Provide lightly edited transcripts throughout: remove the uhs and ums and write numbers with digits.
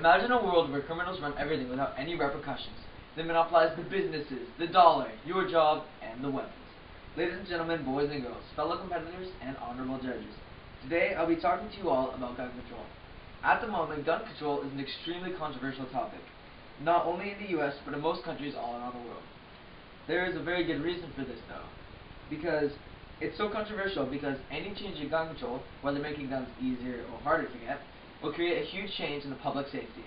Imagine a world where criminals run everything without any repercussions. They monopolize the businesses, the dollar, your job, and the weapons. Ladies and gentlemen, boys and girls, fellow competitors, and honorable judges, today I'll be talking to you all about gun control. At the moment, gun control is an extremely controversial topic, not only in the US, but in most countries all around the world. There is a very good reason for this, though, because it's so controversial because any change in gun control, whether making guns easier or harder to get, will create a huge change in the public safety.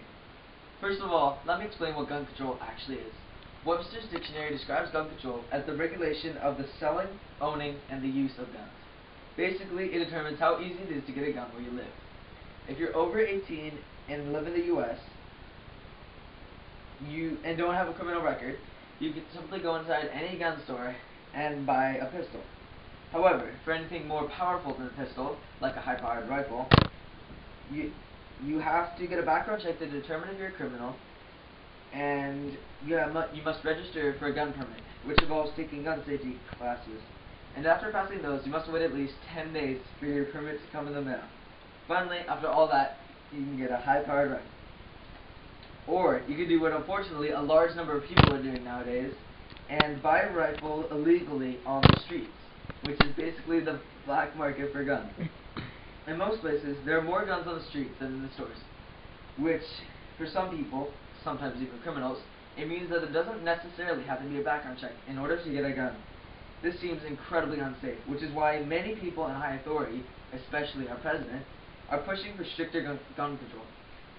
First of all, let me explain what gun control actually is. Webster's dictionary describes gun control as the regulation of the selling, owning, and the use of guns. Basically, it determines how easy it is to get a gun where you live. If you're over 18 and live in the US, and don't have a criminal record, you can simply go inside any gun store and buy a pistol. However, for anything more powerful than a pistol, like a high-powered rifle, you have to get a background check to determine if you're a criminal, and you must register for a gun permit, which involves taking gun safety classes. And after passing those, you must wait at least 10 days for your permit to come in the mail. Finally, after all that, you can get a high-powered rifle. Or you can do what unfortunately a large number of people are doing nowadays, and buy a rifle illegally on the streets, which is basically the black market for guns. In most places, there are more guns on the streets than in the stores, which, for some people, sometimes even criminals, it means that there doesn't necessarily have to be a background check in order to get a gun. This seems incredibly unsafe, which is why many people in high authority, especially our president, are pushing for stricter gun control.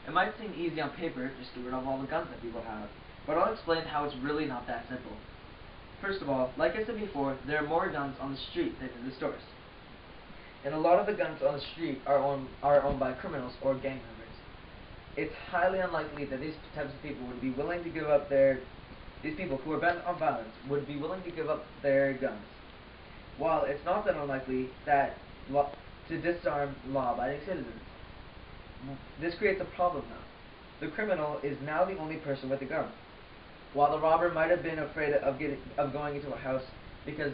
It might seem easy on paper, just get rid of all the guns that people have, but I'll explain how it's really not that simple. First of all, like I said before, there are more guns on the street than in the stores. And a lot of the guns on the street are owned by criminals or gang members. It's highly unlikely that these types of people would be willing to give up these people who are bent on violence would be willing to give up their guns. While it's not that unlikely to disarm law-abiding citizens. This creates a problem now. The criminal is now the only person with a gun. While the robber might have been afraid of going into a house because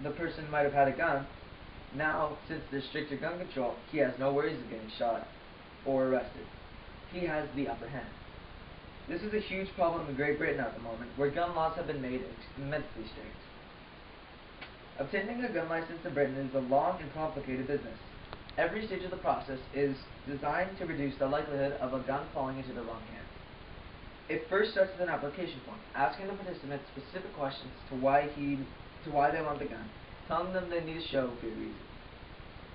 the person might have had a gun, now, since there's stricter gun control, he has no worries of getting shot or arrested. He has the upper hand. This is a huge problem in Great Britain at the moment, where gun laws have been made immensely strict. Obtaining a gun license in Britain is a long and complicated business. Every stage of the process is designed to reduce the likelihood of a gun falling into the wrong hands. It first starts with an application form, asking the participants specific questions to why they want the gun, telling them they need to show good reason.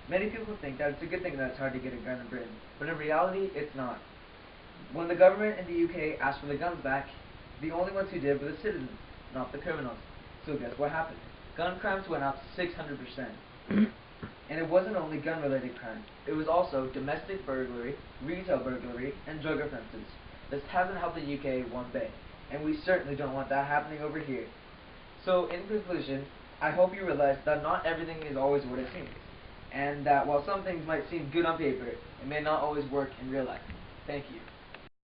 Many people think that it's a good thing that it's hard to get a gun in Britain, but in reality, it's not. When the government in the UK asked for the guns back, the only ones who did were the citizens, not the criminals. So guess what happened? Gun crimes went up 600%. And it wasn't only gun-related crimes. It was also domestic burglary, retail burglary, and drug offenses. This hasn't helped the UK one bit, and we certainly don't want that happening over here. So, in conclusion, I hope you realize that not everything is always what it seems, and that while some things might seem good on paper, it may not always work in real life. Thank you.